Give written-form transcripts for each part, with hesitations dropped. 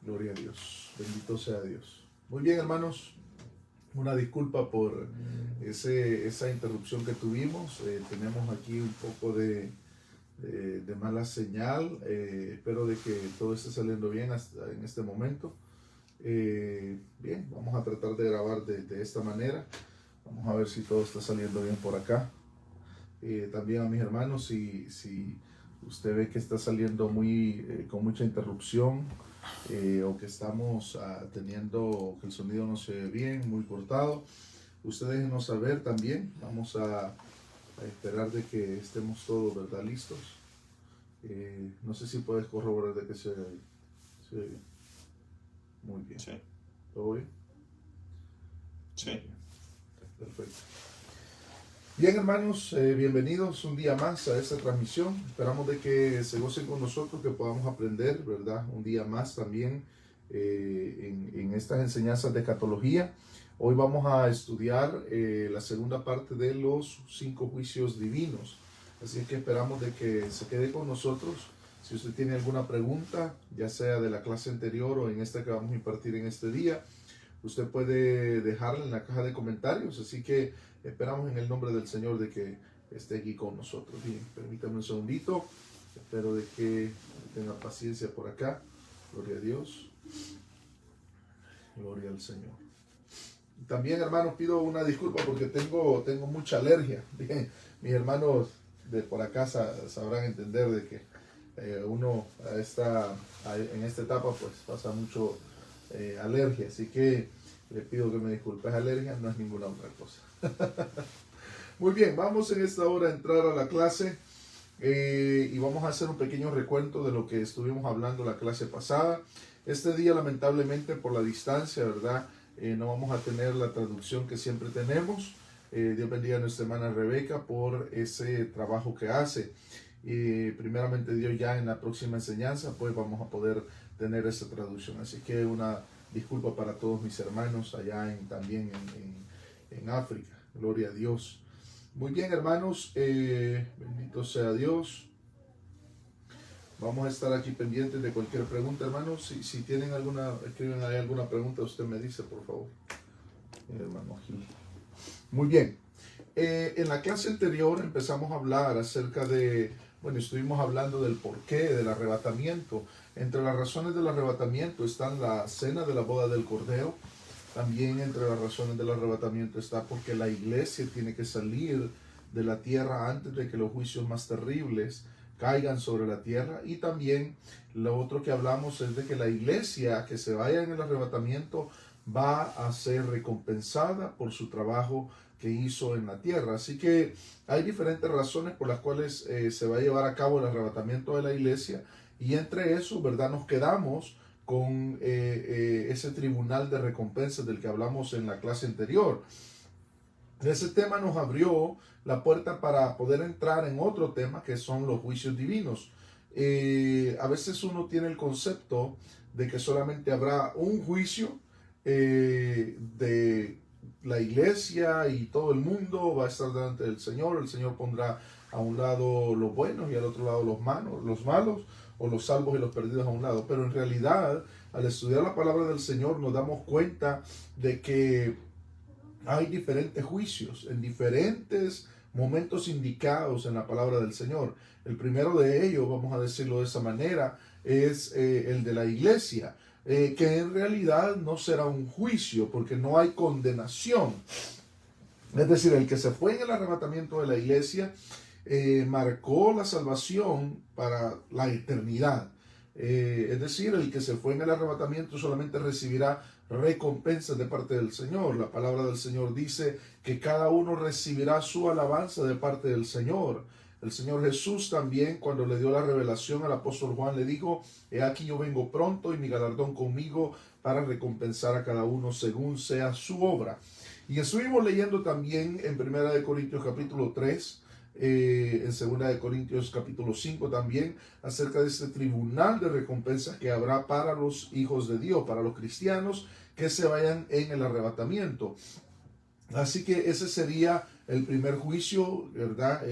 Gloria a Dios. Bendito sea Dios. Muy bien, hermanos. Una disculpa por esa interrupción que tuvimos. Tenemos aquí un poco de mala señal. Espero de que todo esté saliendo bien hasta en este momento. Bien, vamos a tratar de grabar de esta manera. Vamos a ver si todo está saliendo bien por acá. También a mis hermanos, si usted ve que está saliendo con mucha interrupción, o que estamos teniendo que el sonido no se ve bien, muy cortado, ustedes déjenos saber también. Vamos a esperar de que estemos todos, ¿verdad?, listos. No sé si puedes corroborar de que se ve bien. Muy bien. Sí. ¿Todo bien? Sí. Bien. Perfecto. Bien, hermanos, bienvenidos un día más a esta transmisión. Esperamos de que se gocen con nosotros, que podamos aprender, ¿verdad?, un día más también en estas enseñanzas de escatología. Hoy vamos a estudiar la segunda parte de los 5 juicios divinos. Así que esperamos de que se quede con nosotros. Si usted tiene alguna pregunta, ya sea de la clase anterior o en esta que vamos a impartir en este día, usted puede dejarla en la caja de comentarios. Así que esperamos en el nombre del Señor de que esté aquí con nosotros. Bien, permítame un segundito. Espero de que tenga paciencia por acá. Gloria a Dios. Gloria al Señor. También, hermanos, pido una disculpa porque tengo mucha alergia. Bien, mis hermanos de por acá sabrán entender de que uno en esta etapa pues pasa mucho alergia. Así que le pido que me disculpe. Es alergia, no es ninguna otra cosa. Muy bien, vamos en esta hora a entrar a la clase y vamos a hacer un pequeño recuento de lo que estuvimos hablando la clase pasada. Este día, lamentablemente, por la distancia, ¿verdad?, no vamos a tener la traducción que siempre tenemos. Dios bendiga a nuestra hermana Rebeca por ese trabajo que hace. Primeramente Dios, ya en la próxima enseñanza pues vamos a poder tener esa traducción. Así que una disculpa para todos mis hermanos allá también en África. Gloria a Dios. Muy bien, hermanos, bendito sea Dios. Vamos a estar aquí pendientes de cualquier pregunta, hermanos. Si tienen escriben ahí alguna pregunta, usted me dice, por favor. Hermano Gil. Muy bien. En la clase anterior empezamos a hablar acerca estuvimos hablando del porqué del arrebatamiento. Entre las razones del arrebatamiento están la cena de la boda del Cordero. También entre las razones del arrebatamiento está porque la iglesia tiene que salir de la tierra antes de que los juicios más terribles caigan sobre la tierra. Y también lo otro que hablamos es de que la iglesia que se vaya en el arrebatamiento va a ser recompensada por su trabajo que hizo en la tierra. Así que hay diferentes razones por las cuales se va a llevar a cabo el arrebatamiento de la iglesia, y entre eso, ¿verdad?, nos quedamos con ese tribunal de recompensas del que hablamos en la clase anterior. Ese tema nos abrió la puerta para poder entrar en otro tema que son los juicios divinos. A veces uno tiene el concepto de que solamente habrá un juicio de la iglesia y todo el mundo va a estar delante del Señor. El Señor pondrá a un lado los buenos y al otro lado los malos, o los salvos y los perdidos a un lado. Pero en realidad, al estudiar la palabra del Señor, nos damos cuenta de que hay diferentes juicios en diferentes momentos indicados en la palabra del Señor. El primero de ellos, vamos a decirlo de esa manera, es el de la iglesia, que en realidad no será un juicio porque no hay condenación. Es decir, el que se fue en el arrebatamiento de la iglesia marcó la salvación para la eternidad. Es decir, el que se fue en el arrebatamiento solamente recibirá recompensas de parte del Señor. La palabra del Señor dice que cada uno recibirá su alabanza de parte del Señor. El Señor Jesús también, cuando le dio la revelación al apóstol Juan, le dijo: he aquí yo vengo pronto y mi galardón conmigo para recompensar a cada uno según sea su obra. Y estuvimos leyendo también en 1 Corintios capítulo 3, en 2 Corintios capítulo 5 también, acerca de este tribunal de recompensas que habrá para los hijos de Dios, para los cristianos que se vayan en el arrebatamiento. Así que ese sería el primer juicio, ¿verdad?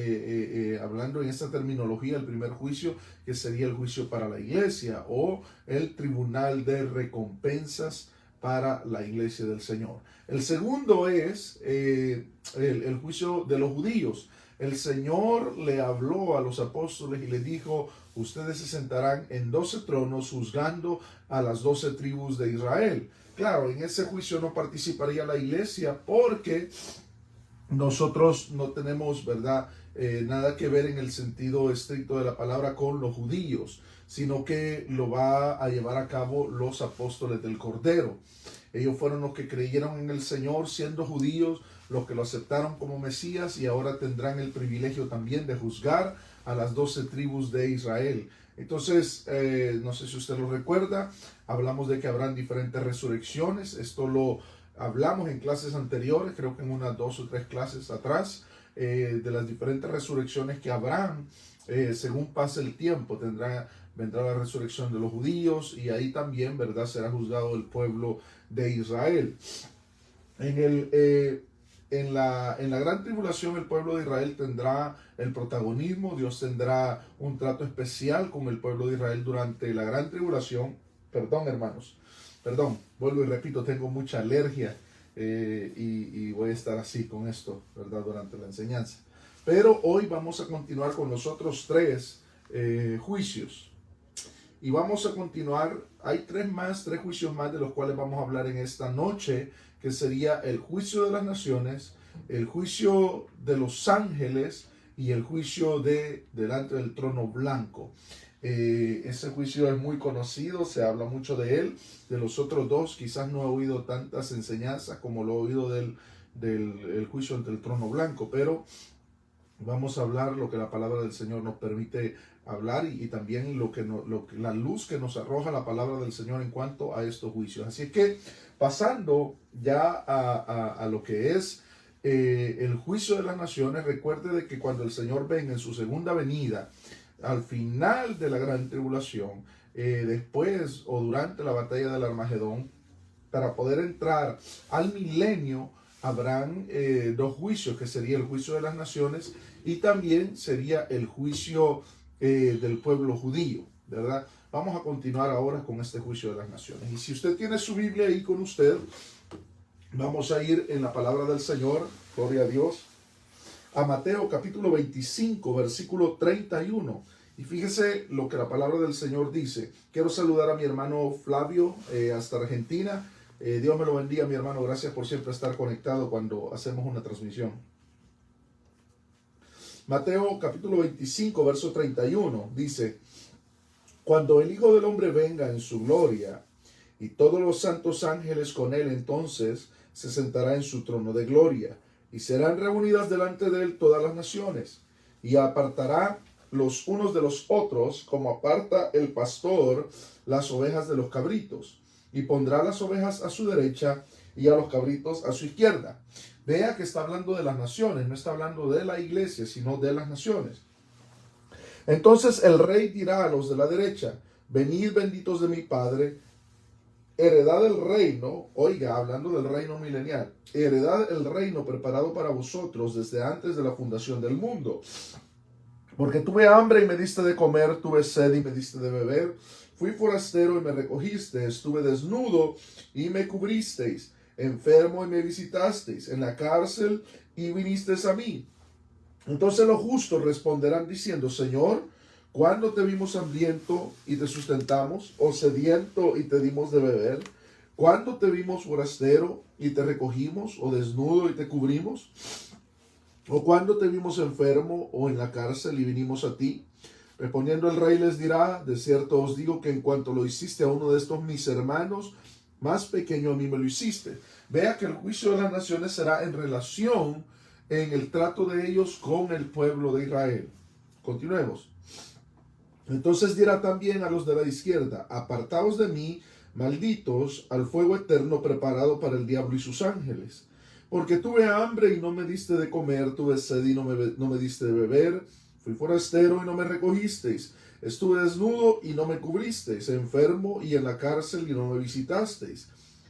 Hablando en esta terminología, el primer juicio que sería el juicio para la iglesia o el tribunal de recompensas para la iglesia del Señor. El segundo es el juicio de los judíos. El Señor le habló a los apóstoles y les dijo: ustedes se sentarán en 12 tronos juzgando a las 12 tribus de Israel. Claro, en ese juicio no participaría la iglesia porque nosotros no tenemos, ¿verdad?, nada que ver en el sentido estricto de la palabra con los judíos, sino que lo va a llevar a cabo los apóstoles del Cordero. Ellos fueron los que creyeron en el Señor siendo judíos, los que lo aceptaron como Mesías, y ahora tendrán el privilegio también de juzgar a las 12 tribus de Israel. Entonces, no sé si usted lo recuerda, hablamos de que habrán diferentes resurrecciones. Esto lo hablamos en clases anteriores, creo que en unas 2 o 3 clases atrás, de las diferentes resurrecciones que habrán según pase el tiempo. Vendrá la resurrección de los judíos y ahí también, ¿verdad?, será juzgado el pueblo de Israel. En la gran tribulación el pueblo de Israel tendrá el protagonismo. Dios tendrá un trato especial con el pueblo de Israel durante la gran tribulación. Perdón, hermanos. Perdón, vuelvo y repito, tengo mucha alergia y voy a estar así con esto, ¿verdad?, durante la enseñanza. Pero hoy vamos a continuar con los otros 3 juicios. Y vamos a continuar, hay 3 juicios más de los cuales vamos a hablar en esta noche, que sería el juicio de las naciones, el juicio de los ángeles y el juicio delante del trono blanco. Ese juicio es muy conocido, se habla mucho de él. De los otros 2 quizás no he oído tantas enseñanzas como lo he oído del juicio ante el trono blanco, pero vamos a hablar lo que la palabra del Señor nos permite hablar y también la luz que nos arroja la palabra del Señor en cuanto a estos juicios. Así es que pasando ya a lo que es el juicio de las naciones, recuerde de que cuando el Señor venga en su segunda venida, al final de la gran tribulación, después o durante la batalla del Armagedón, para poder entrar al milenio, habrán 2 juicios, que sería el juicio de las naciones y también sería el juicio del pueblo judío, ¿verdad? Vamos a continuar ahora con este juicio de las naciones. Y si usted tiene su Biblia ahí con usted, vamos a ir en la palabra del Señor, gloria a Dios, a Mateo capítulo 25, versículo 31. Y fíjese lo que la palabra del Señor dice. Quiero saludar a mi hermano Flavio hasta Argentina. Dios me lo bendiga, mi hermano. Gracias por siempre estar conectado cuando hacemos una transmisión. Mateo capítulo 25, verso 31 dice: cuando el Hijo del Hombre venga en su gloria y todos los santos ángeles con él, entonces se sentará en su trono de gloria y serán reunidas delante de él todas las naciones, y apartará los unos de los otros como aparta el pastor las ovejas de los cabritos, y pondrá las ovejas a su derecha y a los cabritos a su izquierda. Vea que está hablando de las naciones, no está hablando de la iglesia, sino de las naciones. Entonces el rey dirá a los de la derecha: venid benditos de mi Padre, heredad el reino, oiga, hablando del reino milenial, heredad el reino preparado para vosotros desde antes de la fundación del mundo. Porque tuve hambre y me diste de comer, tuve sed y me diste de beber, fui forastero y me recogiste, estuve desnudo y me cubristeis, enfermo y me visitasteis, en la cárcel y vinisteis a mí. Entonces los justos responderán diciendo: Señor, ¿cuándo te vimos hambriento y te sustentamos, o sediento y te dimos de beber? ¿Cuándo te vimos forastero y te recogimos, o desnudo y te cubrimos? ¿O cuándo te vimos enfermo o en la cárcel y vinimos a ti? Respondiendo el rey les dirá: de cierto os digo que en cuanto lo hiciste a uno de estos mis hermanos más pequeño, a mí me lo hiciste. Vea que el juicio de las naciones será en relación en el trato de ellos con el pueblo de Israel. Continuemos. Entonces dirá también a los de la izquierda: apartaos de mí, malditos, al fuego eterno preparado para el diablo y sus ángeles. Porque tuve hambre y no me diste de comer, tuve sed y no me diste de beber, fui forastero y no me recogisteis, estuve desnudo y no me cubristeis, enfermo y en la cárcel y no me visitasteis.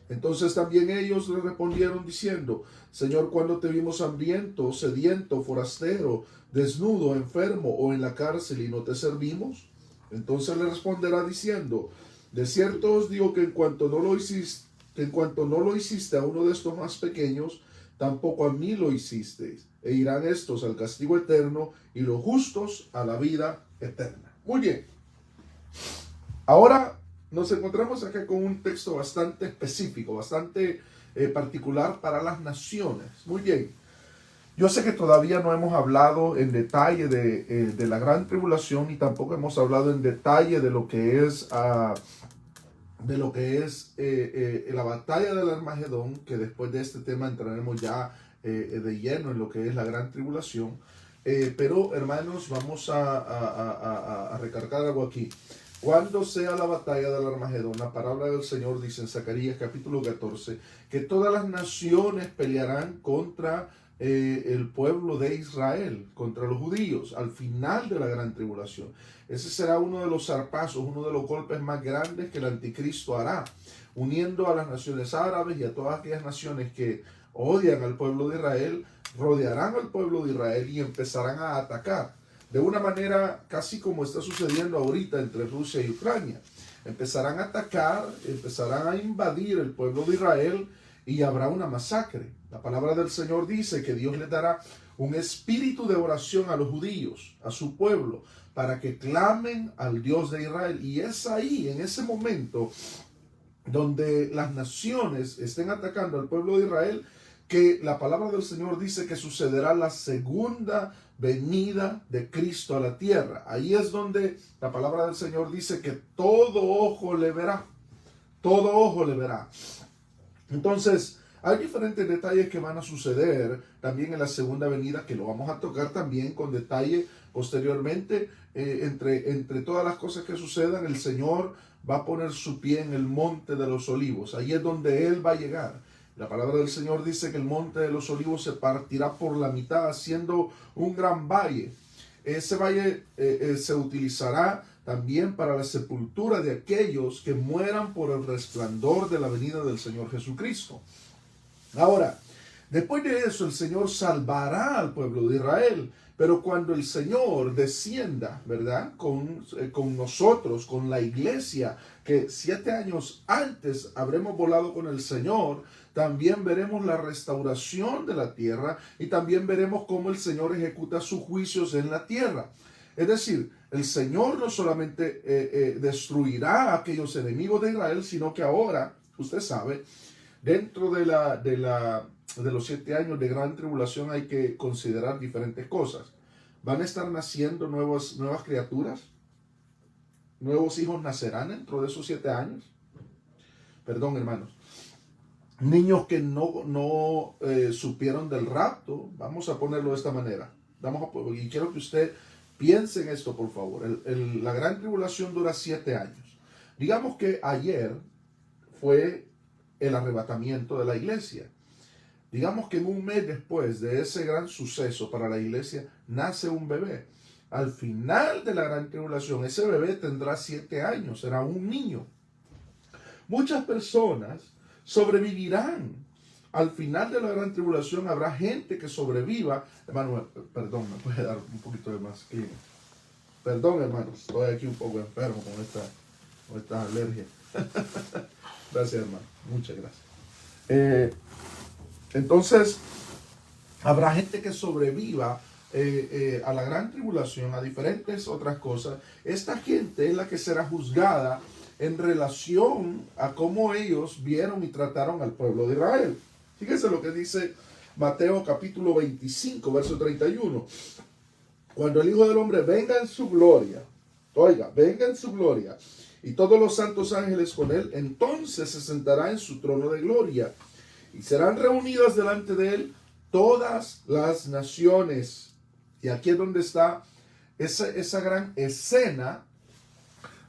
Entonces también ellos le respondieron diciendo: Señor, ¿cuándo te vimos hambriento, sediento, forastero, desnudo, enfermo o en la cárcel y no te servimos? Entonces le responderá diciendo: de cierto os digo que en cuanto no lo hiciste a uno de estos más pequeños, tampoco a mí lo hicisteis. E irán estos al castigo eterno y los justos a la vida eterna. Muy bien. Ahora nos encontramos acá con un texto bastante específico, bastante particular para las naciones. Muy bien. Yo sé que todavía no hemos hablado en detalle de la gran tribulación, y tampoco hemos hablado en detalle de lo que es la batalla del Armagedón, que después de este tema entraremos ya de lleno en lo que es la gran tribulación. Pero hermanos, vamos a recargar algo aquí. Cuando sea la batalla del Armagedón, la palabra del Señor dice en Zacarías capítulo 14 que todas las naciones pelearán contra el pueblo de Israel, contra los judíos, al final de la gran tribulación. Ese será uno de los zarpazos, uno de los golpes más grandes que el anticristo hará, uniendo a las naciones árabes y a todas aquellas naciones que odian al pueblo de Israel, rodearán al pueblo de Israel y empezarán a atacar. De una manera casi como está sucediendo ahorita entre Rusia y Ucrania. Empezarán a atacar, empezarán a invadir el pueblo de Israel y habrá una masacre. La palabra del Señor dice que Dios les dará un espíritu de oración a los judíos, a su pueblo, para que clamen al Dios de Israel. Y es ahí, en ese momento, donde las naciones estén atacando al pueblo de Israel, que la palabra del Señor dice que sucederá la segunda venida de Cristo a la tierra. Ahí es donde la palabra del Señor dice que todo ojo le verá. Todo ojo le verá. Entonces, hay diferentes detalles que van a suceder también en la segunda venida, que lo vamos a tocar también con detalle posteriormente. Entre todas las cosas que sucedan, el Señor va a poner su pie en el monte de los olivos. Ahí es donde Él va a llegar. La palabra del Señor dice que el monte de los olivos se partirá por la mitad, haciendo un gran valle. Ese valle se utilizará también para la sepultura de aquellos que mueran por el resplandor de la venida del Señor Jesucristo. Ahora, después de eso, el Señor salvará al pueblo de Israel. Pero cuando el Señor descienda, ¿verdad? Con nosotros, con la iglesia, que 7 años antes habremos volado con el Señor, también veremos la restauración de la tierra y también veremos cómo el Señor ejecuta sus juicios en la tierra. Es decir, el Señor no solamente destruirá a aquellos enemigos de Israel, sino que ahora, usted sabe, dentro de los 7 años de gran tribulación hay que considerar diferentes cosas. Van a estar naciendo nuevas criaturas. Nuevos hijos nacerán dentro de esos 7 años. Perdón, hermanos. Niños que no supieron del rapto. Vamos a ponerlo de esta manera. Y quiero que usted piense en esto, por favor. La gran tribulación dura 7 años. Digamos que ayer fue el arrebatamiento de la iglesia. Digamos que en un mes después de ese gran suceso para la iglesia, nace un bebé. Al final de la gran tribulación, ese bebé tendrá 7 años, será un niño. Muchas personas sobrevivirán. Al final de la gran tribulación habrá gente que sobreviva. Hermano, perdón, me puede dar un poquito de más clima. Perdón, hermano, estoy aquí un poco enfermo con esta alergia. Gracias, hermano, muchas gracias. Entonces, habrá gente que sobreviva a la gran tribulación, a diferentes otras cosas. Esta gente es la que será juzgada en relación a cómo ellos vieron y trataron al pueblo de Israel. Fíjense lo que dice Mateo capítulo 25, verso 31. Cuando el Hijo del Hombre venga en su gloria, venga en su gloria, y todos los santos ángeles con él, entonces se sentará en su trono de gloria, y serán reunidas delante de él todas las naciones. Y aquí es donde está esa gran escena,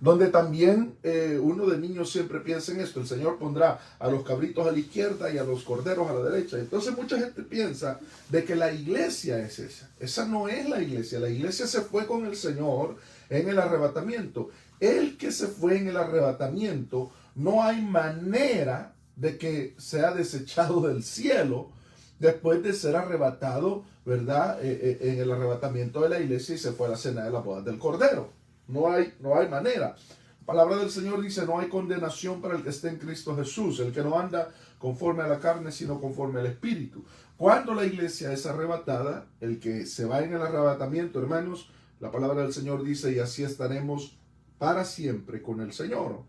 donde también uno de niños siempre piensa en esto. El Señor pondrá a los cabritos a la izquierda y a los corderos a la derecha. Entonces mucha gente piensa de que la iglesia es esa. Esa no es la iglesia. La iglesia se fue con el Señor en el arrebatamiento. El que se fue en el arrebatamiento, no hay manera de que sea desechado del cielo después de ser arrebatado, ¿verdad? En el arrebatamiento de la iglesia y se fue a la cena de la boda del Cordero. No hay manera. La palabra del Señor dice, no hay condenación para el que esté en Cristo Jesús, el que no anda conforme a la carne, sino conforme al Espíritu. Cuando la iglesia es arrebatada, el que se va en el arrebatamiento, hermanos, la palabra del Señor dice, y así estaremos para siempre con el Señor.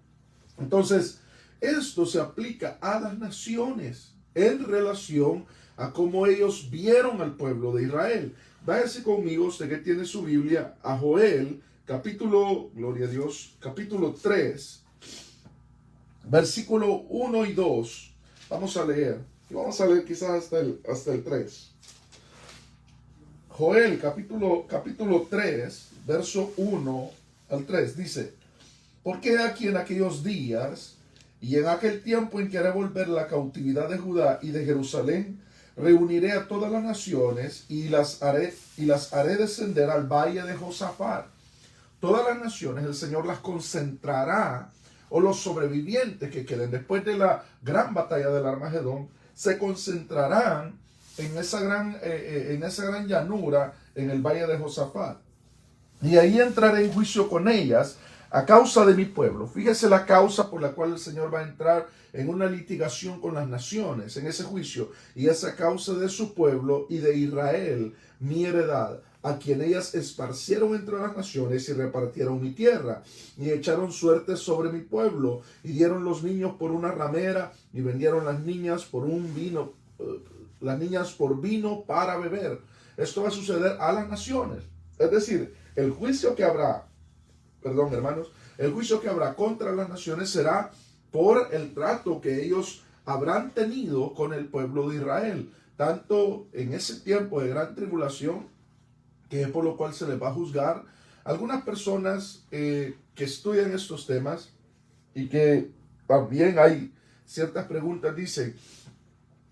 Entonces, esto se aplica a las naciones en relación a cómo ellos vieron al pueblo de Israel. Váyase conmigo, usted que tiene su Biblia, a Joel, capítulo, gloria a Dios, capítulo 3, versículo 1 y 2. Vamos a leer. Y vamos a leer quizás hasta el 3. Joel, capítulo 3, verso 1 al 3, dice, porque aquí en aquellos días y en aquel tiempo en que haré volver la cautividad de Judá y de Jerusalén, reuniré a todas las naciones y las haré descender al valle de Josafat. Todas las naciones el Señor las concentrará, o los sobrevivientes que queden después de la gran batalla del Armagedón, se concentrarán en esa gran llanura en el valle de Josafat. Y ahí entraré en juicio con ellas a causa de mi pueblo. Fíjese la causa por la cual el Señor va a entrar en una litigación con las naciones, en ese juicio. Y esa causa de su pueblo y de Israel, mi heredad, a quien ellas esparcieron entre las naciones y repartieron mi tierra, y echaron suerte sobre mi pueblo, y dieron los niños por una ramera, y vendieron las niñas por vino para beber. Esto va a suceder a las naciones. Es decir, el juicio que habrá contra las naciones será por el trato que ellos habrán tenido con el pueblo de Israel, tanto en ese tiempo de gran tribulación, que es por lo cual se les va a juzgar. Algunas personas que estudian estos temas y que también hay ciertas preguntas, dicen,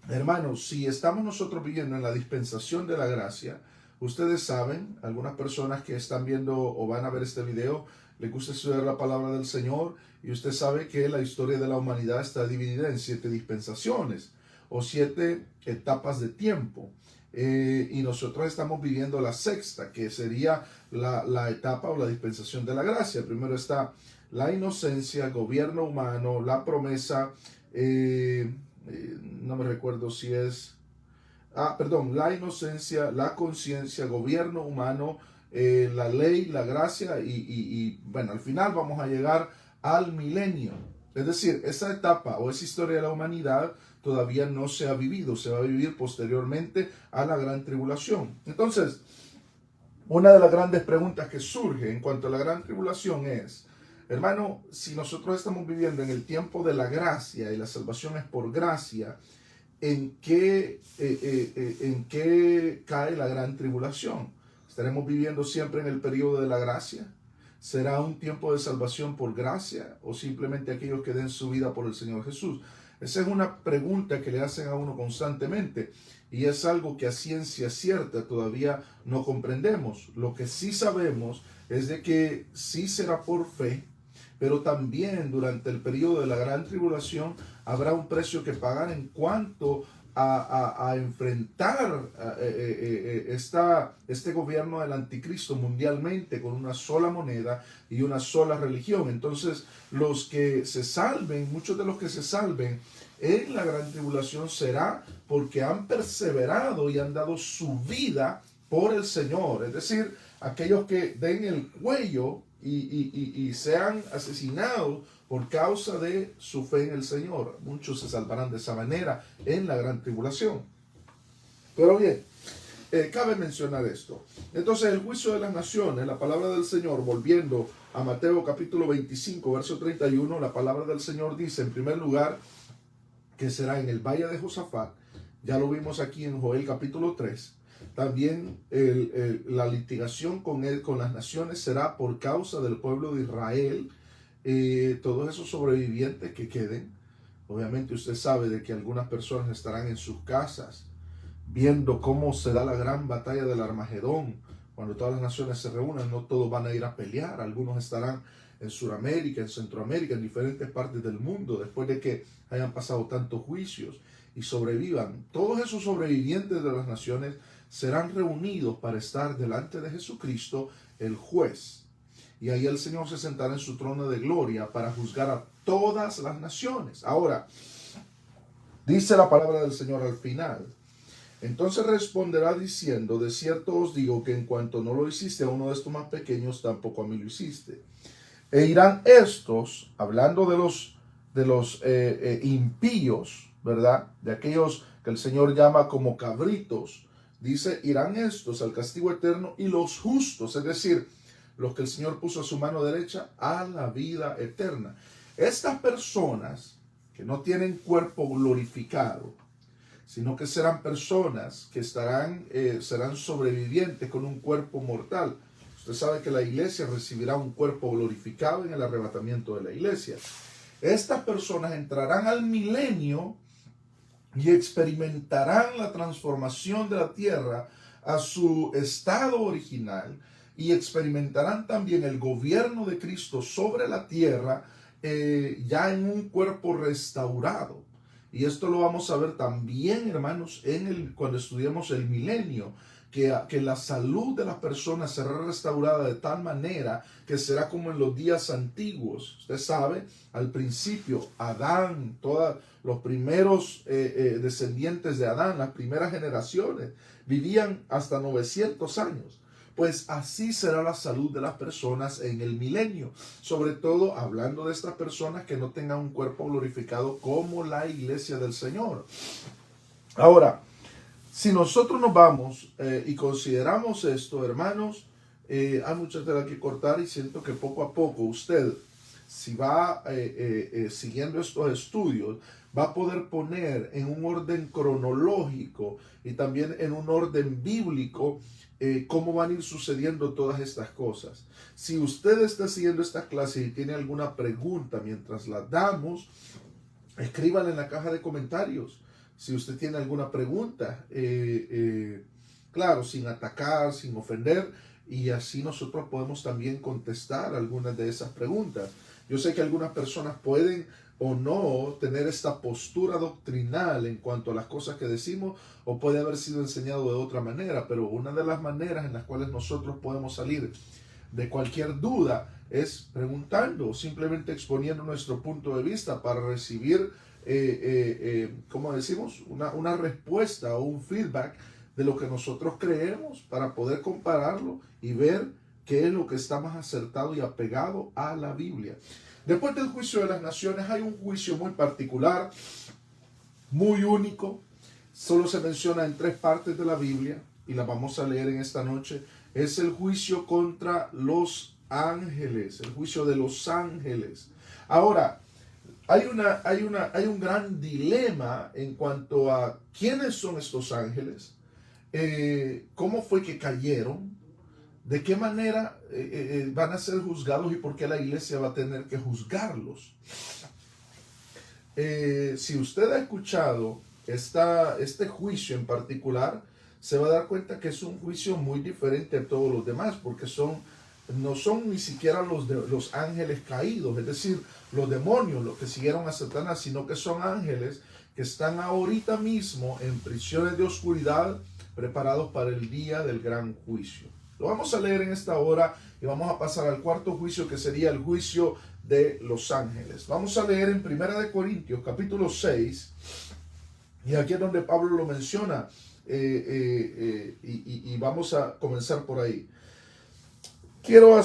hermanos, si estamos nosotros viviendo en la dispensación de la gracia, ustedes saben, algunas personas que están viendo o van a ver este video, les gusta estudiar la palabra del Señor, y usted sabe que la historia de la humanidad está dividida en 7 dispensaciones o 7 etapas de tiempo. Y nosotros estamos viviendo la sexta, que sería la etapa o la dispensación de la gracia. Primero está la inocencia, gobierno humano, la promesa, no me recuerdo si es... la inocencia, la conciencia, gobierno humano, la ley, la gracia y bueno, al final vamos a llegar al milenio. Es decir, esa etapa o esa historia de la humanidad todavía no se ha vivido, se va a vivir posteriormente a la gran tribulación. Entonces, una de las grandes preguntas que surge en cuanto a la gran tribulación es, hermano, si nosotros estamos viviendo en el tiempo de la gracia y la salvación es por gracia, ¿en qué cae la gran tribulación? ¿Estaremos viviendo siempre en el periodo de la gracia? ¿Será un tiempo de salvación por gracia o simplemente aquellos que den su vida por el Señor Jesús? Esa es una pregunta que le hacen a uno constantemente y es algo que a ciencia cierta todavía no comprendemos. Lo que sí sabemos es de que sí será por fe, pero también durante el periodo de la gran tribulación habrá un precio que pagar en cuanto a enfrentar este gobierno del anticristo mundialmente con una sola moneda y una sola religión. Entonces, los que se salven, muchos de los que se salven en la gran tribulación será porque han perseverado y han dado su vida por el Señor. Es decir, aquellos que den el cuello y sean asesinados por causa de su fe en el Señor. Muchos se salvarán de esa manera en la gran tribulación. Pero bien, cabe mencionar esto. Entonces, el juicio de las naciones, la palabra del Señor, volviendo a Mateo capítulo 25, verso 31, la palabra del Señor dice, en primer lugar, que será en el valle de Josafat. Ya lo vimos aquí en Joel capítulo 3. También la litigación con las naciones será por causa del pueblo de Israel. Todos esos sobrevivientes que queden, obviamente usted sabe de que algunas personas estarán en sus casas viendo cómo se da la gran batalla del Armagedón. Cuando todas las naciones se reúnan, no todos van a ir a pelear, algunos estarán en Sudamérica, en Centroamérica, en diferentes partes del mundo, después de que hayan pasado tantos juicios y sobrevivan. Todos esos sobrevivientes de las naciones serán reunidos para estar delante de Jesucristo, el juez. Y ahí el Señor se sentará en su trono de gloria para juzgar a todas las naciones. Ahora, dice la palabra del Señor al final: entonces responderá diciendo, de cierto os digo que en cuanto no lo hiciste a uno de estos más pequeños, tampoco a mí lo hiciste. E irán estos, hablando de los impíos, ¿verdad? De aquellos que el Señor llama como cabritos. Dice, irán estos al castigo eterno, y los justos, es decir, los que el Señor puso a su mano derecha, a la vida eterna. Estas personas que no tienen cuerpo glorificado, sino que serán personas que serán sobrevivientes con un cuerpo mortal. Usted sabe que la iglesia recibirá un cuerpo glorificado en el arrebatamiento de la iglesia. Estas personas entrarán al milenio y experimentarán la transformación de la tierra a su estado original, y experimentarán también el gobierno de Cristo sobre la tierra, ya en un cuerpo restaurado. Y esto lo vamos a ver también, hermanos, cuando estudiemos el milenio, que la salud de las personas será restaurada de tal manera que será como en los días antiguos. Usted sabe, al principio, Adán, todos los primeros descendientes de Adán, las primeras generaciones, vivían hasta 900 años. Pues así será la salud de las personas en el milenio. Sobre todo hablando de estas personas que no tengan un cuerpo glorificado como la iglesia del Señor. Ahora, si nosotros nos vamos y consideramos esto, hermanos, hay mucha tela que cortar, y siento que poco a poco usted, si va siguiendo estos estudios, va a poder poner en un orden cronológico y también en un orden bíblico cómo van a ir sucediendo todas estas cosas. Si usted está siguiendo esta clase y tiene alguna pregunta mientras la damos, escríbanla en la caja de comentarios. Si usted tiene alguna pregunta, claro, sin atacar, sin ofender, y así nosotros podemos también contestar algunas de esas preguntas. Yo sé que algunas personas pueden o no tener esta postura doctrinal en cuanto a las cosas que decimos, o puede haber sido enseñado de otra manera, pero una de las maneras en las cuales nosotros podemos salir de cualquier duda es preguntando, simplemente exponiendo nuestro punto de vista para recibir, como decimos, una respuesta o un feedback de lo que nosotros creemos, para poder compararlo y ver qué es lo que está más acertado y apegado a la Biblia. Después del juicio de las naciones hay un juicio muy particular, muy único. Solo se menciona en 3 partes de la Biblia y la vamos a leer en esta noche. Es el juicio contra los ángeles, el juicio de los ángeles. Ahora, hay un gran dilema en cuanto a quiénes son estos ángeles, cómo fue que cayeron, de qué manera van a ser juzgados y por qué la iglesia va a tener que juzgarlos. Si usted ha escuchado este juicio en particular, se va a dar cuenta que es un juicio muy diferente a todos los demás, porque no son ni siquiera los ángeles caídos, es decir, los demonios, los que siguieron a Satanás, sino que son ángeles que están ahorita mismo en prisiones de oscuridad, preparados para el día del gran juicio. Lo vamos a leer en esta hora y vamos a pasar al cuarto juicio, que sería el juicio de los ángeles. Vamos a leer en 1 Corintios capítulo 6, y aquí es donde Pablo lo menciona, y vamos a comenzar por ahí. Quiero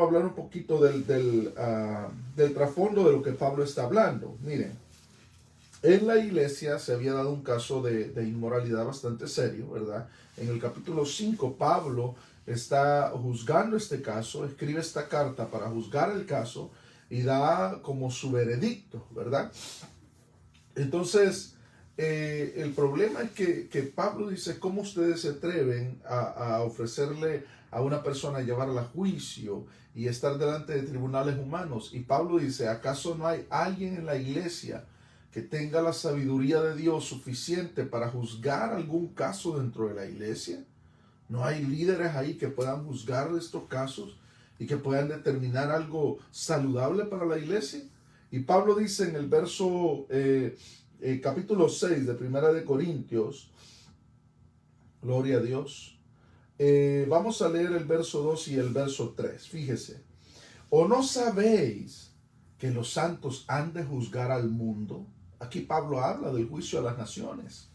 hablar un poquito del trasfondo de lo que Pablo está hablando. Miren, en la iglesia se había dado un caso de inmoralidad bastante serio, ¿verdad? En el capítulo 5, Pablo está juzgando este caso, escribe esta carta para juzgar el caso y da como su veredicto, ¿verdad? Entonces, el problema es que Pablo dice, ¿cómo ustedes se atreven a ofrecerle a una persona, llevarla a juicio y estar delante de tribunales humanos? Y Pablo dice, ¿acaso no hay alguien en la iglesia que tenga la sabiduría de Dios suficiente para juzgar algún caso dentro de la iglesia? ¿No hay líderes ahí que puedan juzgar estos casos? y que puedan determinar algo saludable para la iglesia. Y Pablo dice en el verso capítulo 6 de Primera de Corintios, gloria a Dios, vamos a leer el verso 2 y el verso 3. Fíjese, ¿o no sabéis que los santos han de juzgar al mundo? Aquí Pablo habla del juicio a las naciones.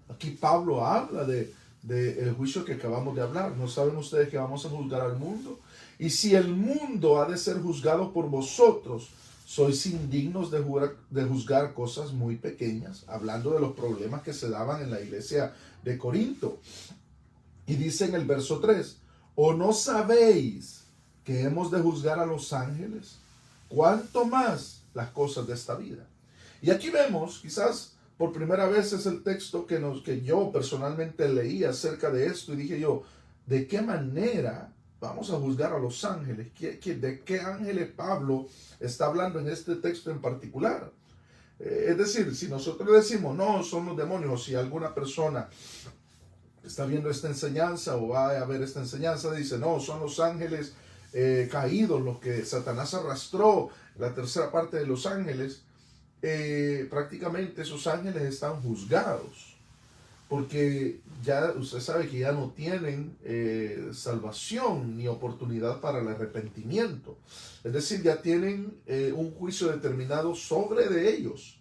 Aquí Pablo habla del juicio que acabamos de hablar. ¿No saben ustedes que vamos a juzgar al mundo? Y si el mundo ha de ser juzgado por vosotros, sois indignos de juzgar cosas muy pequeñas, hablando de los problemas que se daban en la iglesia de Corinto. Y dice en el verso 3, ¿o no sabéis que hemos de juzgar a los ángeles? ¿Cuánto más las cosas de esta vida? Y aquí vemos, quizás por primera vez es el texto que yo personalmente leí acerca de esto, y dije yo, ¿de qué manera vamos a juzgar a los ángeles? ¿De qué ángeles Pablo está hablando en este texto en particular? Es decir, si nosotros decimos, no, son los demonios, si alguna persona está viendo esta enseñanza o va a ver esta enseñanza, dice, no, son los ángeles caídos, los que Satanás arrastró, la tercera parte de los ángeles, prácticamente esos ángeles están juzgados, porque ya usted sabe que ya no tienen salvación ni oportunidad para el arrepentimiento. Es decir, ya tienen un juicio determinado sobre de ellos.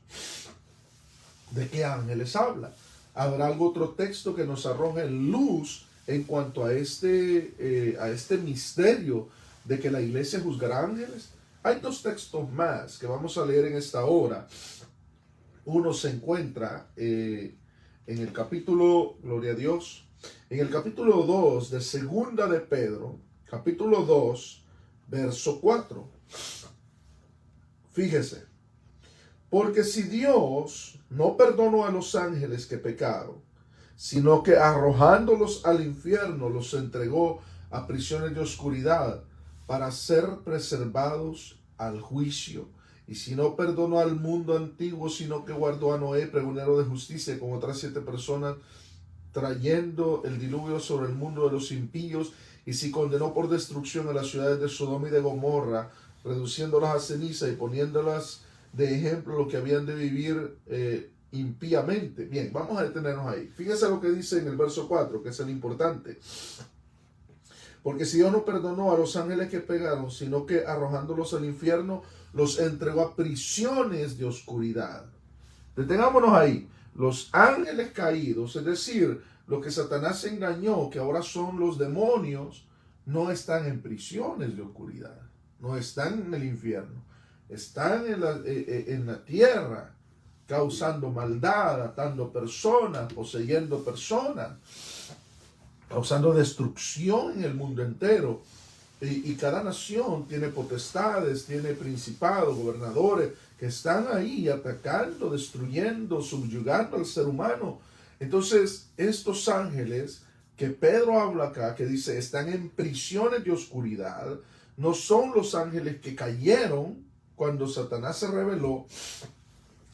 ¿De qué ángeles habla? ¿Habrá algún otro texto que nos arroje luz en cuanto a este misterio de que la iglesia juzgará ángeles? Hay dos textos más que vamos a leer en esta hora. Uno se encuentra en el capítulo, gloria a Dios, en el capítulo 2 de Segunda de Pedro, capítulo 2, verso 4. Fíjese, porque si Dios no perdonó a los ángeles que pecaron, sino que arrojándolos al infierno los entregó a prisiones de oscuridad para ser preservados al juicio, y si no perdonó al mundo antiguo, sino que guardó a Noé, pregonero de justicia, con otras 7 personas, trayendo el diluvio sobre el mundo de los impíos, y si condenó por destrucción a las ciudades de Sodoma y de Gomorra, reduciéndolas a ceniza y poniéndolas de ejemplo lo que habían de vivir impíamente. Bien, vamos a detenernos ahí. Fíjense lo que dice en el verso 4, que es el importante. Porque si Dios no perdonó a los ángeles que pecaron, sino que arrojándolos al infierno, los entregó a prisiones de oscuridad. Detengámonos ahí. Los ángeles caídos, es decir, lo que Satanás engañó, que ahora son los demonios, no están en prisiones de oscuridad, no están en el infierno, están en la tierra, causando maldad, atando personas, poseyendo personas, causando destrucción en el mundo entero. Y cada nación tiene potestades, tiene principados, gobernadores que están ahí atacando, destruyendo, subyugando al ser humano. Entonces, estos ángeles que Pedro habla acá, que dice están en prisiones de oscuridad, no son los ángeles que cayeron cuando Satanás se rebeló,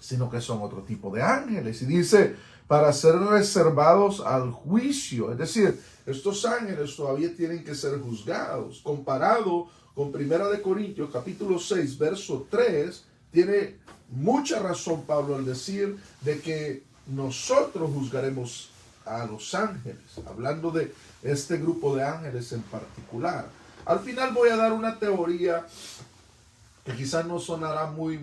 sino que son otro tipo de ángeles. Y dice, para ser reservados al juicio. Es decir, estos ángeles todavía tienen que ser juzgados. Comparado con Primera de Corintios, capítulo 6, verso 3, tiene mucha razón Pablo al decir de que nosotros juzgaremos a los ángeles, hablando de este grupo de ángeles en particular. Al final voy a dar una teoría que quizás no sonará muy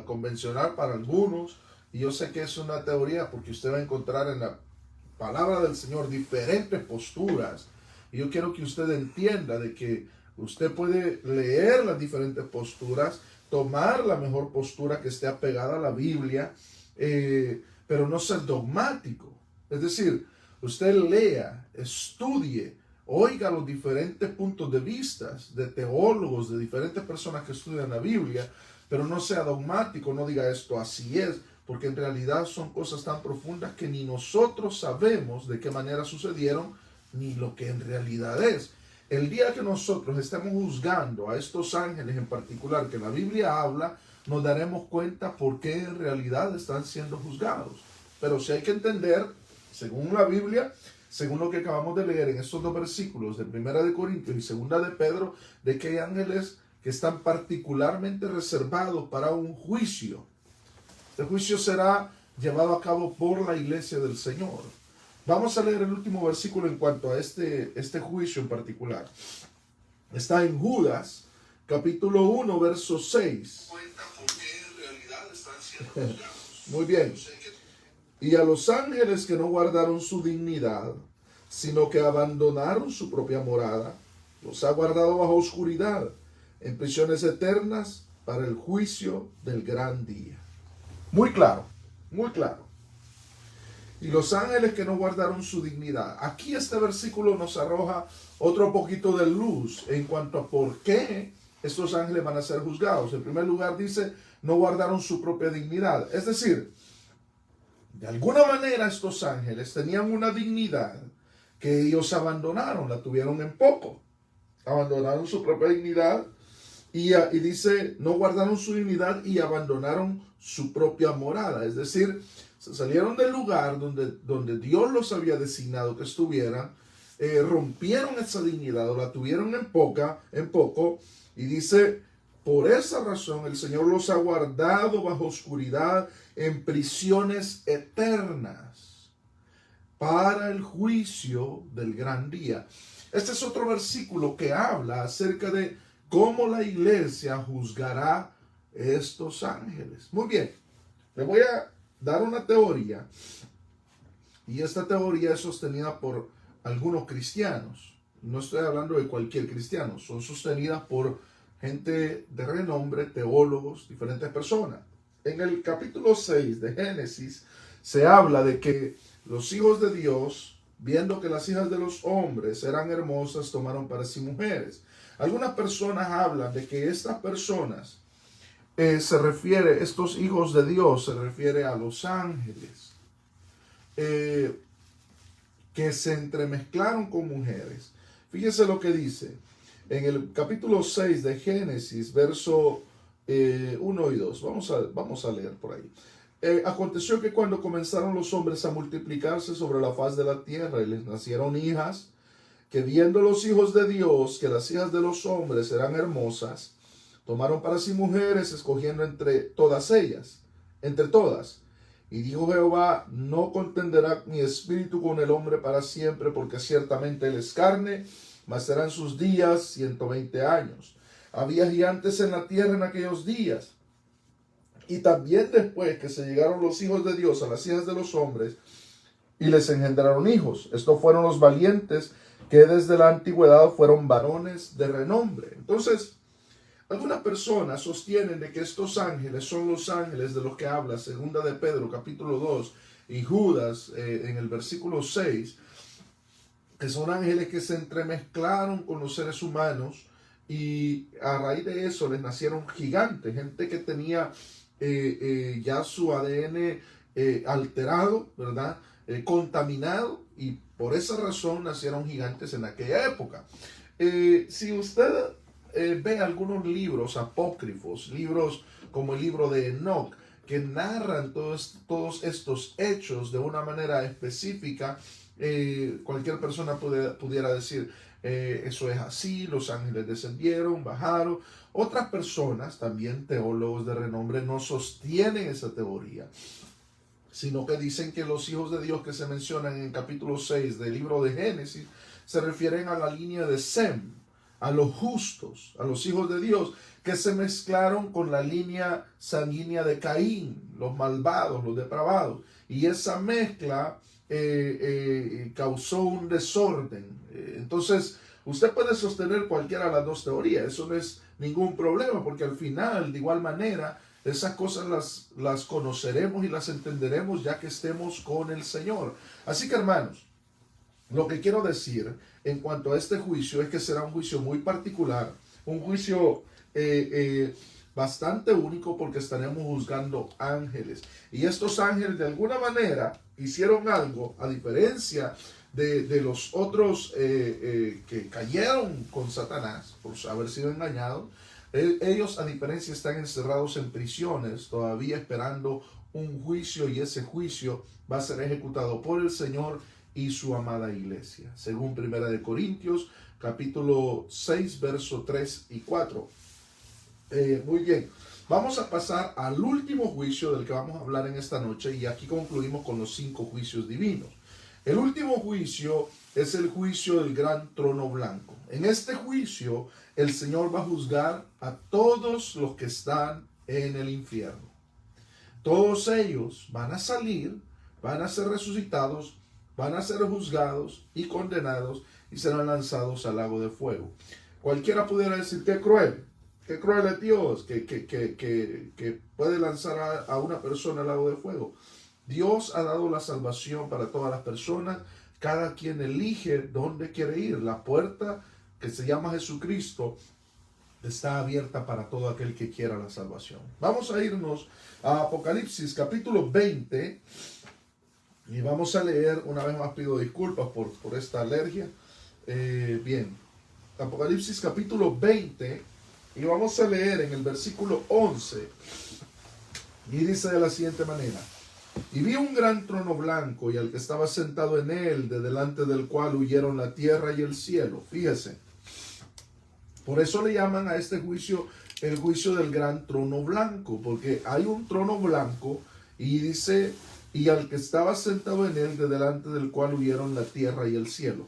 convencional para algunos, y yo sé que es una teoría porque usted va a encontrar en la palabra del Señor diferentes posturas, y yo quiero que usted entienda de que usted puede leer las diferentes posturas, tomar la mejor postura que esté apegada a la Biblia, pero no ser dogmático. Es decir, usted lea, estudie, oiga los diferentes puntos de vista de teólogos, de diferentes personas que estudian la Biblia, pero no sea dogmático, no diga esto así es, porque en realidad son cosas tan profundas que ni nosotros sabemos de qué manera sucedieron, ni lo que en realidad es. El día que nosotros estemos juzgando a estos ángeles en particular que la Biblia habla, nos daremos cuenta por qué en realidad están siendo juzgados. Pero si hay que entender, según la Biblia, según lo que acabamos de leer en estos dos versículos de Primera de Corintios y Segunda de Pedro, de que hay ángeles que están particularmente reservados para un juicio. Este juicio será llevado a cabo por la iglesia del Señor. Vamos a leer el último versículo en cuanto a este juicio en particular. Está en Judas, capítulo 1, verso 6. Muy bien. Y a los ángeles que no guardaron su dignidad, sino que abandonaron su propia morada, los ha guardado bajo oscuridad, en prisiones eternas, para el juicio del gran día. Muy claro, muy claro. Y los ángeles que no guardaron su dignidad. Aquí este versículo nos arroja otro poquito de luz en cuanto a por qué estos ángeles van a ser juzgados. En primer lugar dice, no guardaron su propia dignidad. Es decir, de alguna manera estos ángeles tenían una dignidad que ellos abandonaron, la tuvieron en poco. Abandonaron su propia dignidad y dice, no guardaron su dignidad y abandonaron su propia morada. Es decir, se salieron del lugar donde Dios los había designado que estuvieran, rompieron esa dignidad o la tuvieron en poco, y dice, por esa razón el Señor los ha guardado bajo oscuridad en prisiones eternas para el juicio del gran día. Este es otro versículo que habla acerca de cómo la iglesia juzgará estos ángeles. Muy bien, le voy a dar una teoría, y esta teoría es sostenida por algunos cristianos. No estoy hablando de cualquier cristiano, son sostenidas por gente de renombre, teólogos, diferentes personas. En el capítulo 6 de Génesis se habla de que los hijos de Dios, viendo que las hijas de los hombres eran hermosas, tomaron para sí mujeres. Algunas personas hablan de que estas personas estos hijos de Dios se refiere a los ángeles que se entremezclaron con mujeres. Fíjese lo que dice en el capítulo 6 de Génesis, verso 1 y 2. Vamos a leer por ahí. Aconteció que cuando comenzaron los hombres a multiplicarse sobre la faz de la tierra y les nacieron hijas, que viendo los hijos de Dios que las hijas de los hombres eran hermosas, tomaron para sí mujeres, escogiendo entre todas. Y dijo Jehová, no contenderá mi espíritu con el hombre para siempre, porque ciertamente él es carne, mas serán sus días 120 años. Había gigantes en la tierra en aquellos días. Y también después que se llegaron los hijos de Dios a las hijas de los hombres, y les engendraron hijos. Estos fueron los valientes que desde la antigüedad fueron varones de renombre. Entonces, algunas personas sostienen de que estos ángeles son los ángeles de los que habla Segunda de Pedro, capítulo 2, y Judas, en el versículo 6, que son ángeles que se entremezclaron con los seres humanos, y a raíz de eso les nacieron gigantes, gente que tenía ya su ADN alterado, ¿verdad? Contaminado, y por esa razón nacieron gigantes en aquella época. Si usted ve algunos libros apócrifos, libros como el libro de Enoch, que narran todos estos hechos de una manera específica, cualquier persona pudiera decir, eso es así, los ángeles descendieron, bajaron. Otras personas, también teólogos de renombre, no sostienen esa teoría, sino que dicen que los hijos de Dios que se mencionan en el capítulo 6 del libro de Génesis se refieren a la línea de Sem, a los justos, a los hijos de Dios, que se mezclaron con la línea sanguínea de Caín, los malvados, los depravados. Y esa mezcla causó un desorden. Entonces, usted puede sostener cualquiera de las dos teorías, eso no es ningún problema, porque al final, de igual manera, esas cosas las conoceremos y las entenderemos ya que estemos con el Señor. Así que, hermanos, lo que quiero decir en cuanto a este juicio es que será un juicio muy particular, un juicio bastante único, porque estaremos juzgando ángeles. Y estos ángeles de alguna manera hicieron algo, a diferencia de los otros que cayeron con Satanás por haber sido engañados. Ellos, a diferencia, están encerrados en prisiones, todavía esperando un juicio, y ese juicio va a ser ejecutado por el Señor y su amada iglesia, según 1 Corintios capítulo 6, verso 3 y 4. Muy bien, vamos a pasar al último juicio del que vamos a hablar en esta noche, y aquí concluimos con los 5 juicios divinos. El último juicio es el juicio del gran trono blanco. En este juicio el Señor va a juzgar a todos los que están en el infierno. Todos ellos van a salir, van a ser resucitados, van a ser juzgados y condenados y serán lanzados al lago de fuego. Cualquiera pudiera decir, qué cruel es Dios que puede lanzar a una persona al lago de fuego. Dios ha dado la salvación para todas las personas. Cada quien elige dónde quiere ir. La puerta que se llama Jesucristo está abierta para todo aquel que quiera la salvación. Vamos a irnos a Apocalipsis capítulo 20 y vamos a leer, una vez más pido disculpas por esta alergia. Bien, Apocalipsis capítulo 20 y vamos a leer en el versículo 11 y dice de la siguiente manera: y vi un gran trono blanco y al que estaba sentado en él, de delante del cual huyeron la tierra y el cielo. Fíjese, por eso le llaman a este juicio el juicio del gran trono blanco, porque hay un trono blanco y dice, y al que estaba sentado en él, de delante del cual huyeron la tierra y el cielo.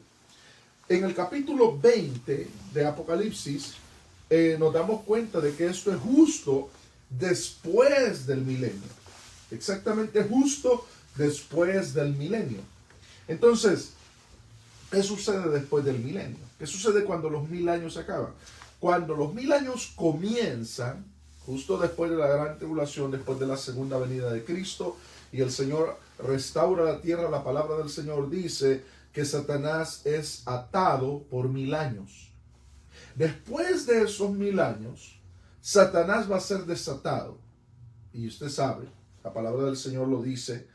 En el capítulo 20 de Apocalipsis nos damos cuenta de que esto es justo después del milenio. Exactamente justo después del milenio. Entonces, ¿qué sucede después del milenio? ¿Qué sucede cuando los 1000 años se acaban? Cuando los 1000 años comienzan, justo después de la gran tribulación, después de la segunda venida de Cristo, y el Señor restaura la tierra, la palabra del Señor dice que Satanás es atado por 1000 años. Después de esos 1000 años, Satanás va a ser desatado. Y usted sabe, la palabra del Señor lo dice,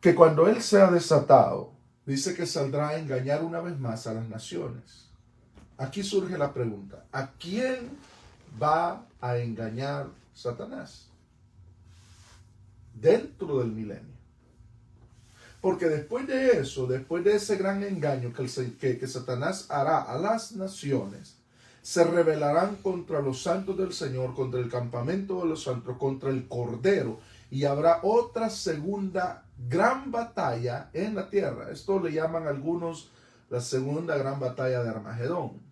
que cuando Él sea desatado, dice que saldrá a engañar una vez más a las naciones. Aquí surge la pregunta: ¿a quién va a engañar Satanás? Dentro del milenio. Porque después de eso, después de ese gran engaño que Satanás hará a las naciones, se rebelarán contra los santos del Señor, contra el campamento de los santos, contra el Cordero, y habrá otra segunda gran batalla en la tierra. Esto le llaman algunos la segunda gran batalla de Armagedón.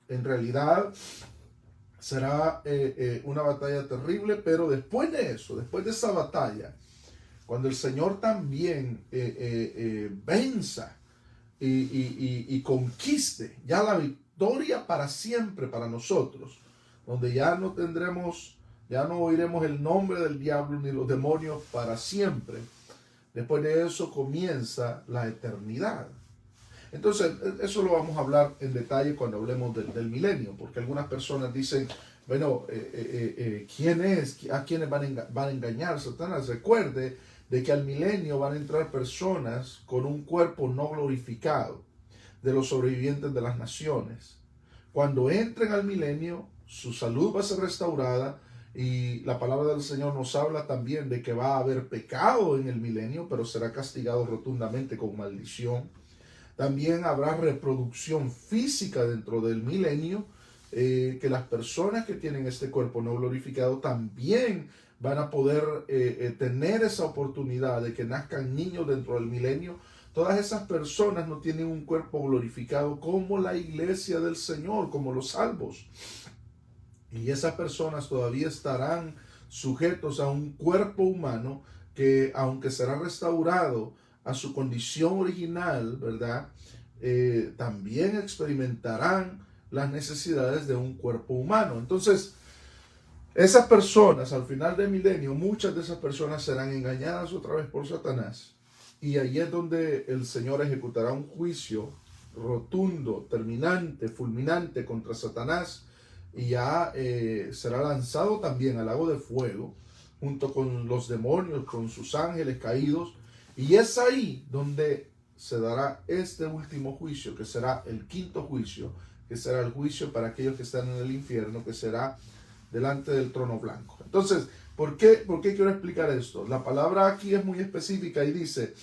En realidad será una batalla terrible, pero después de eso, después de esa batalla, cuando el Señor también venza y conquiste ya la victoria para siempre para nosotros, donde ya no tendremos, ya no oiremos el nombre del diablo ni los demonios para siempre. Después de eso comienza la eternidad. Entonces, eso lo vamos a hablar en detalle cuando hablemos del milenio, porque algunas personas dicen, bueno, ¿quién es? ¿A quiénes van a engañar Satanás? Recuerde de que al milenio van a entrar personas con un cuerpo no glorificado, de los sobrevivientes de las naciones. Cuando entren al milenio, su salud va a ser restaurada, y la palabra del Señor nos habla también de que va a haber pecado en el milenio, pero será castigado rotundamente con maldición. También habrá reproducción física dentro del milenio, que las personas que tienen este cuerpo no glorificado también van a poder tener esa oportunidad de que nazcan niños dentro del milenio. Todas esas personas no tienen un cuerpo glorificado como la iglesia del Señor, como los salvos. Y esas personas todavía estarán sujetos a un cuerpo humano que, aunque será restaurado a su condición original, ¿verdad? También experimentarán las necesidades de un cuerpo humano. Entonces, esas personas, al final del milenio, muchas de esas personas serán engañadas otra vez por Satanás. Y allí es donde el Señor ejecutará un juicio rotundo, terminante, fulminante contra Satanás. Y ya será lanzado también al lago de fuego, junto con los demonios, con sus ángeles caídos. Y es ahí donde se dará este último juicio, que será el quinto juicio, que será el juicio para aquellos que están en el infierno, que será delante del trono blanco. Entonces, ¿por qué quiero explicar esto? La palabra aquí es muy específica y dice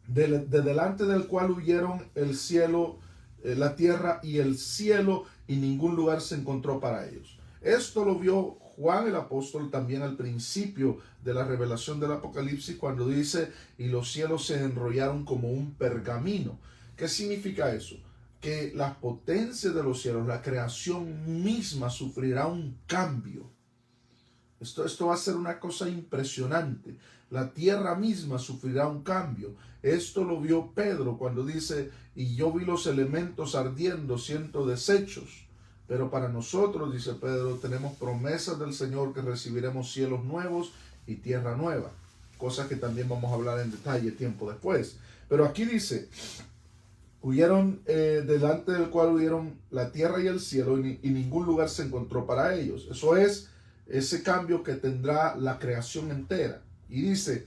de delante del cual huyeron el cielo, la tierra y el cielo, y ningún lugar se encontró para ellos. Esto lo vio Juan el apóstol también al principio de la revelación del Apocalipsis, cuando dice, y los cielos se enrollaron como un pergamino. ¿Qué significa eso? Que las potencias de los cielos, la creación misma, sufrirá un cambio. Esto va a ser una cosa impresionante. La tierra misma sufrirá un cambio. Esto lo vio Pedro cuando dice, y yo vi los elementos ardiendo, siendo deshechos. Pero para nosotros, dice Pedro, tenemos promesas del Señor que recibiremos cielos nuevos y tierra nueva. Cosas que también vamos a hablar en detalle tiempo después. Pero aquí dice, huyeron delante del cual huyeron la tierra y el cielo, y ningún lugar se encontró para ellos. Eso es ese cambio que tendrá la creación entera. Y dice,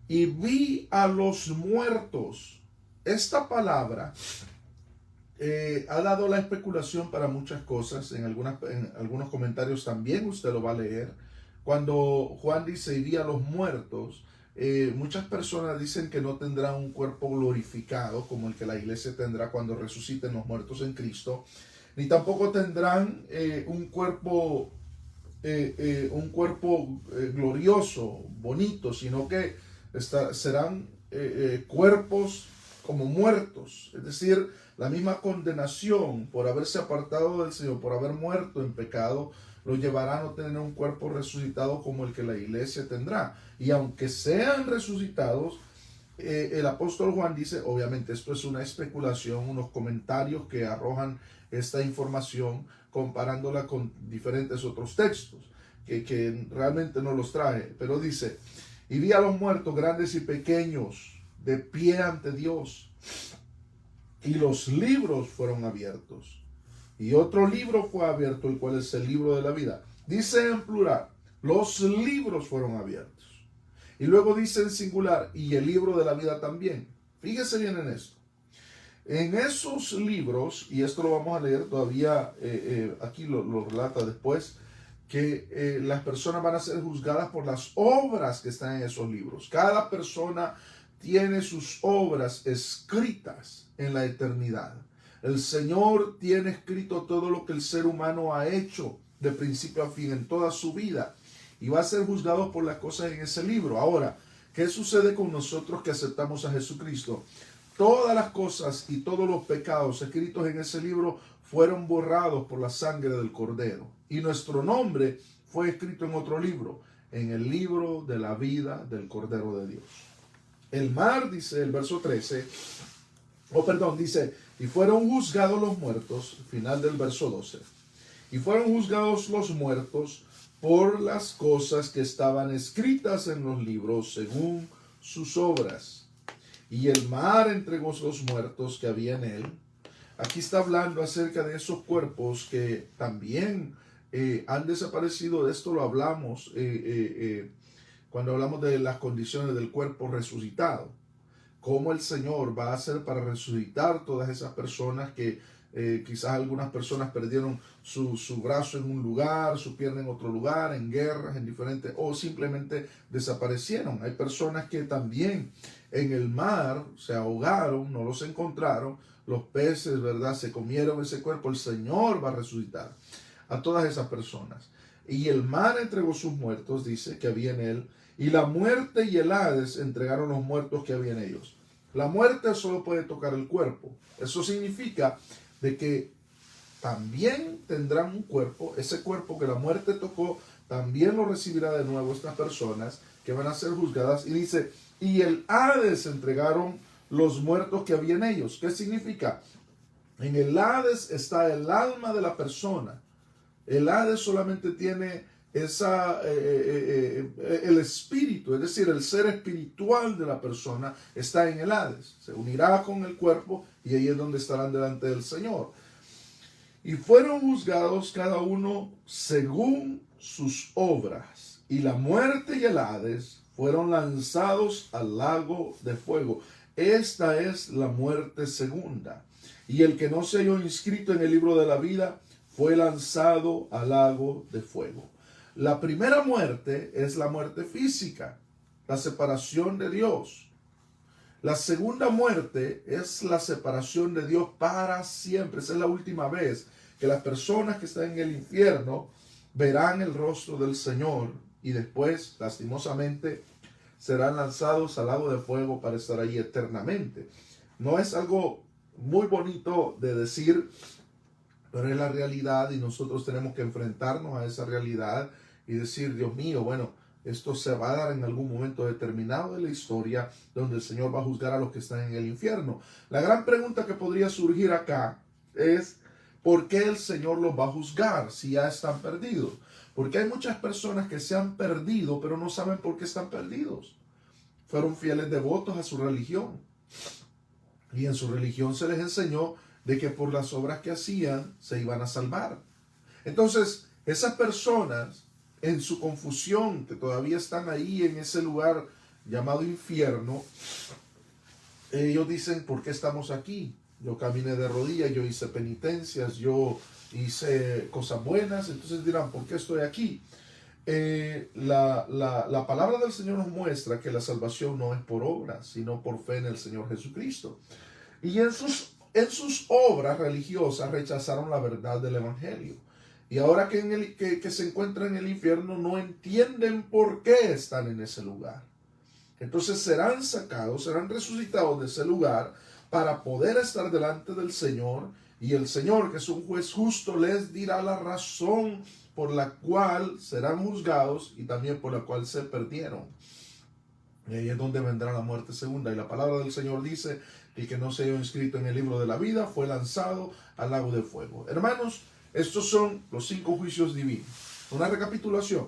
y vi a los muertos. Esta palabra ha dado la especulación para muchas cosas. En algunos comentarios también usted lo va a leer. Cuando Juan dice, y vi a los muertos, muchas personas dicen que no tendrán un cuerpo glorificado como el que la iglesia tendrá cuando resuciten los muertos en Cristo, ni tampoco tendrán un cuerpo glorioso, bonito, sino que serán cuerpos como muertos, es decir, la misma condenación por haberse apartado del Señor, por haber muerto en pecado, lo llevará a no tener un cuerpo resucitado como el que la iglesia tendrá. Y aunque sean resucitados, el apóstol Juan dice, obviamente esto es una especulación, unos comentarios que arrojan esta información comparándola con diferentes otros textos que realmente no los trae, pero dice, y vi a los muertos grandes y pequeños de pie ante Dios, y los libros fueron abiertos, y otro libro fue abierto, el cual es el libro de la vida. Dice en plural, los libros fueron abiertos, y luego dice en singular, y el libro de la vida también. Fíjese bien en esto. En esos libros, y esto lo vamos a leer todavía, aquí lo relata después, que las personas van a ser juzgadas por las obras que están en esos libros. Cada persona tiene sus obras escritas en la eternidad. El Señor tiene escrito todo lo que el ser humano ha hecho de principio a fin en toda su vida, y va a ser juzgado por las cosas en ese libro. Ahora, ¿qué sucede con nosotros que aceptamos a Jesucristo? Todas las cosas y todos los pecados escritos en ese libro fueron borrados por la sangre del Cordero. Y nuestro nombre fue escrito en otro libro, en el libro de la vida del Cordero de Dios. El mar, dice el verso 13, dice, y fueron juzgados los muertos, final del verso 12, y fueron juzgados los muertos por las cosas que estaban escritas en los libros según sus obras. Y el mar entregó los muertos que había en él. Aquí está hablando acerca de esos cuerpos que también han desaparecido. De esto lo hablamos cuando hablamos de las condiciones del cuerpo resucitado. Cómo el Señor va a hacer para resucitar todas esas personas que quizás algunas personas perdieron su brazo en un lugar, su pierna en otro lugar, en guerras, en diferentes, o simplemente desaparecieron. Hay personas que también en el mar se ahogaron, no los encontraron, los peces, ¿verdad? Se comieron ese cuerpo. El Señor va a resucitar a todas esas personas. Y el mar entregó sus muertos, dice, que había en él, y la muerte y el Hades entregaron los muertos que había en ellos. La muerte solo puede tocar el cuerpo. Eso significa de que también tendrán un cuerpo. Ese cuerpo que la muerte tocó, también lo recibirá de nuevo estas personas que van a ser juzgadas. Y dice, y el Hades entregaron los muertos que había en ellos. ¿Qué significa? En el Hades está el alma de la persona. El Hades solamente tiene el espíritu, es decir, el ser espiritual de la persona está en el Hades. Se unirá con el cuerpo y ahí es donde estarán delante del Señor. Y fueron juzgados cada uno según sus obras. Y la muerte y el Hades fueron lanzados al lago de fuego. Esta es la muerte segunda. Y el que no se halló inscrito en el libro de la vida fue lanzado al lago de fuego. La primera muerte es la muerte física, la separación de Dios. La segunda muerte es la separación de Dios para siempre. Esa es la última vez que las personas que están en el infierno verán el rostro del Señor y después, lastimosamente, serán lanzados al lago de fuego para estar ahí eternamente. No es algo muy bonito de decir, pero es la realidad y nosotros tenemos que enfrentarnos a esa realidad y decir, Dios mío, bueno, esto se va a dar en algún momento determinado de la historia donde el Señor va a juzgar a los que están en el infierno. La gran pregunta que podría surgir acá es, ¿por qué el Señor los va a juzgar si ya están perdidos? Porque hay muchas personas que se han perdido, pero no saben por qué están perdidos. Fueron fieles devotos a su religión. Y en su religión se les enseñó de que por las obras que hacían se iban a salvar. Entonces, esas personas, en su confusión, que todavía están ahí en ese lugar llamado infierno, ellos dicen, ¿por qué estamos aquí? Yo caminé de rodillas, yo hice penitencias, yo hice cosas buenas, entonces dirán, ¿por qué estoy aquí? La palabra del Señor nos muestra que la salvación no es por obras, sino por fe en el Señor Jesucristo. Y en sus obras religiosas rechazaron la verdad del Evangelio. Y ahora que se encuentran en el infierno no entienden por qué están en ese lugar. Entonces serán sacados, serán resucitados de ese lugar para poder estar delante del Señor. Y el Señor, que es un juez justo, les dirá la razón por la cual serán juzgados y también por la cual se perdieron. Y ahí es donde vendrá la muerte segunda. Y la palabra del Señor dice, el que no se haya inscrito en el libro de la vida fue lanzado al lago de fuego. Hermanos, estos son los 5 juicios divinos. Una recapitulación.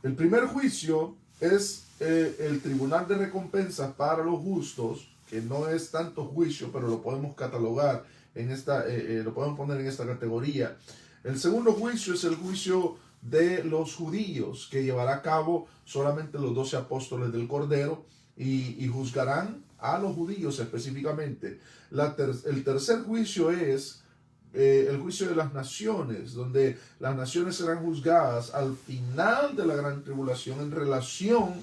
El primer juicio es el tribunal de recompensas para los justos, que no es tanto juicio, pero lo podemos catalogar en lo podemos poner en esta categoría. El segundo juicio es el juicio de los judíos, que llevará a cabo solamente los 12 apóstoles del Cordero y juzgarán a los judíos específicamente. El tercer juicio es el juicio de las naciones, donde las naciones serán juzgadas al final de la gran tribulación en relación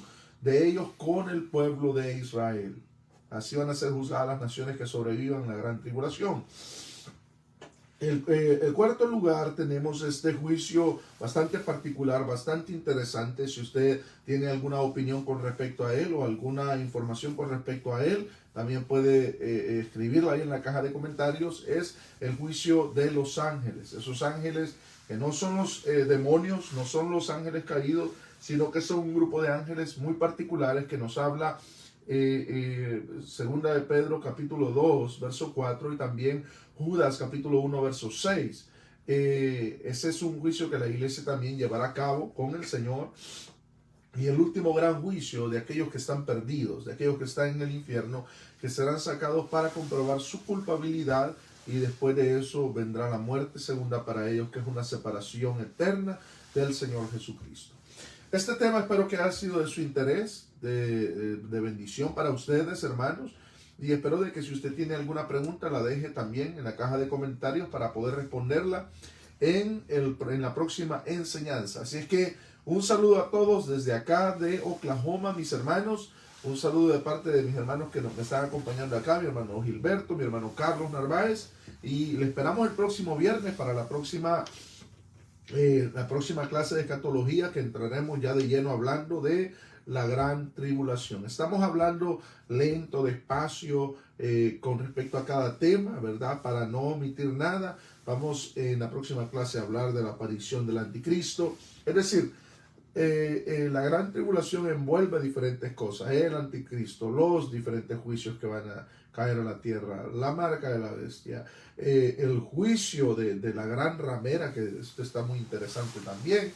de ellos con el pueblo de Israel. Así van a ser juzgadas las naciones que sobrevivan la gran tribulación. El cuarto lugar tenemos este juicio bastante particular, bastante interesante. Si usted tiene alguna opinión con respecto a él o alguna información con respecto a él, también puede escribirla ahí en la caja de comentarios. Es el juicio de los ángeles. Esos ángeles que no son los demonios, no son los ángeles caídos, sino que son un grupo de ángeles muy particulares que nos habla segunda de Pedro capítulo 2 verso 4 y también Judas capítulo 1 verso 6. Ese es un juicio que la iglesia también llevará a cabo con el Señor. Y el último gran juicio de aquellos que están perdidos, de aquellos que están en el infierno, que serán sacados para comprobar su culpabilidad, y después de eso vendrá la muerte segunda para ellos, que es una separación eterna del Señor Jesucristo. Este tema espero que haya sido de su interés, de bendición para ustedes, hermanos, y espero de que si usted tiene alguna pregunta la deje también en la caja de comentarios para poder responderla en la próxima enseñanza. Así es que un saludo a todos desde acá de Oklahoma, mis hermanos. Un saludo de parte de mis hermanos que me están acompañando acá, mi hermano Gilberto, mi hermano Carlos Narváez, y le esperamos el próximo viernes para la próxima clase de escatología, que entraremos ya de lleno hablando de la gran tribulación. Estamos hablando lento, despacio, con respecto a cada tema, ¿verdad? Para no omitir nada. Vamos en la próxima clase a hablar de la aparición del anticristo. Es decir, la gran tribulación envuelve diferentes cosas. El anticristo, los diferentes juicios que van a caer a la tierra, la marca de la bestia, el juicio de la gran ramera, que esto está muy interesante también.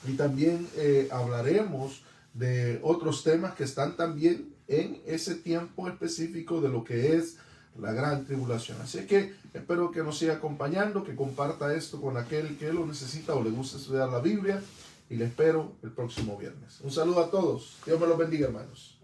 Y también hablaremos de otros temas que están también en ese tiempo específico de lo que es la gran tribulación. Así que espero que nos siga acompañando, que comparta esto con aquel que lo necesita o le gusta estudiar la Biblia, y le espero el próximo viernes. Un saludo a todos. Dios me los bendiga, hermanos.